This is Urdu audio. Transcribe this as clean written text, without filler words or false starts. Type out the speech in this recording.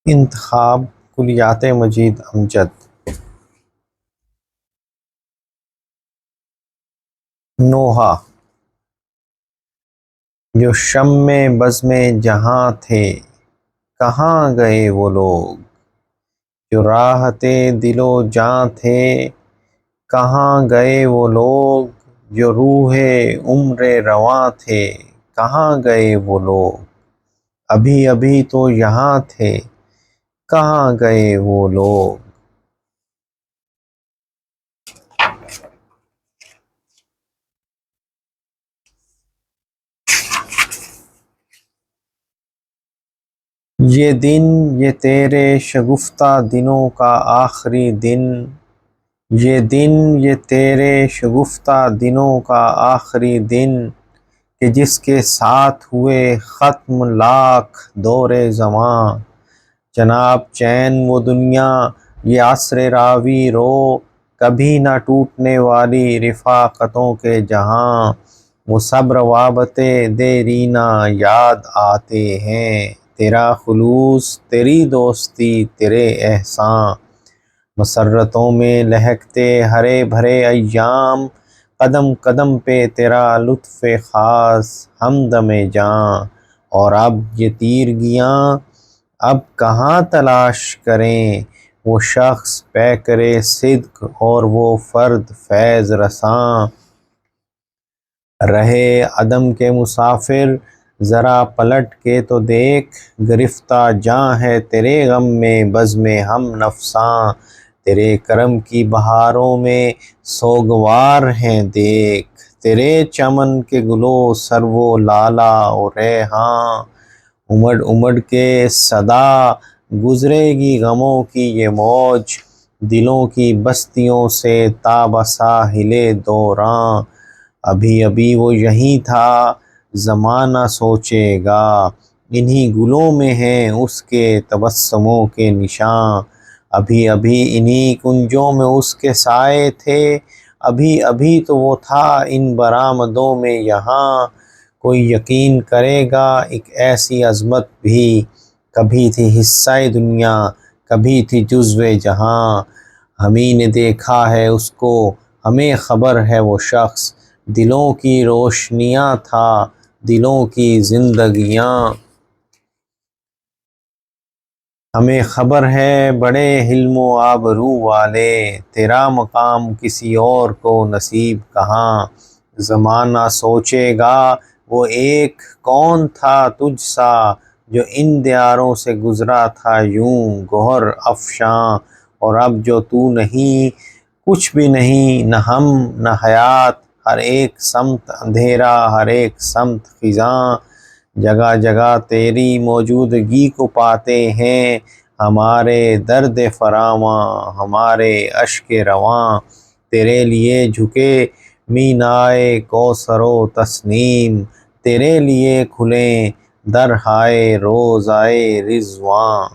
انتخاب کلیات مجید امجد۔ نوحہ۔ جو شمع بزم جہاں تھے کہاں گئے وہ لوگ، جو راحت دل و جاں تھے کہاں گئے وہ لوگ، جو روح عمر رواں تھے کہاں گئے وہ لوگ، ابھی ابھی تو یہاں تھے کہاں گئے وہ لوگ۔ یہ دن یہ تیرے شگفتہ دنوں کا آخری دن، یہ دن یہ تیرے شگفتہ دنوں کا آخری دن، کہ جس کے ساتھ ہوئے ختم لاکھ دور زماں۔ جناب چین وہ دنیا یہ عصر راوی رو، کبھی نہ ٹوٹنے والی رفاقتوں کے جہاں۔ وہ صبر وابطے دیرینہ یاد آتے ہیں، تیرا خلوص تیری دوستی تیرے احسان۔ مسرتوں میں لہکتے ہرے بھرے ایام، قدم قدم پہ تیرا لطف خاص ہمدم جاں۔ اور اب یہ تیرگیاں اب کہاں تلاش کریں، وہ شخص پیکر صدق اور وہ فرد فیض رساں۔ رہے عدم کے مسافر ذرا پلٹ کے تو دیکھ، گرفتہ جاں ہے تیرے غم میں بزم ہم نفساں۔ تیرے کرم کی بہاروں میں سوگوار ہیں دیکھ، تیرے چمن کے گلو سرو و لالا و ریحاں۔ امڑ امڑ کے صدا گزرے گی غموں کی یہ موج، دلوں کی بستیوں سے تا بساحل دوراں۔ ابھی ابھی وہ یہیں تھا زمانہ سوچے گا، انہی گلوں میں ہیں اس کے تبسموں کے نشاں۔ ابھی ابھی انہی کنجوں میں اس کے سائے تھے، ابھی ابھی تو وہ تھا ان برآمدوں میں یہاں۔ کوئی یقین کرے گا ایک ایسی عظمت بھی کبھی تھی حصہ دنیا کبھی تھی جزو جہاں۔ ہمیں نے دیکھا ہے اس کو ہمیں خبر ہے وہ شخص، دلوں کی روشنیاں تھا دلوں کی زندگیاں۔ ہمیں خبر ہے بڑے حلم و آبرو والے، تیرا مقام کسی اور کو نصیب کہاں۔ زمانہ سوچے گا وہ ایک کون تھا تجھ سا، جو ان دیاروں سے گزرا تھا یوں گوہر افشاں۔ اور اب جو تو نہیں کچھ بھی نہیں، نہ ہم نہ حیات، ہر ایک سمت اندھیرا ہر ایک سمت خزاں۔ جگہ جگہ تیری موجودگی کو پاتے ہیں ہمارے درد فراواں ہمارے اشک رواں۔ تیرے لیے جھکے مینائے کوثر و تسنیم، تیرے لیے کھلیں درہائے روضہ رضواں۔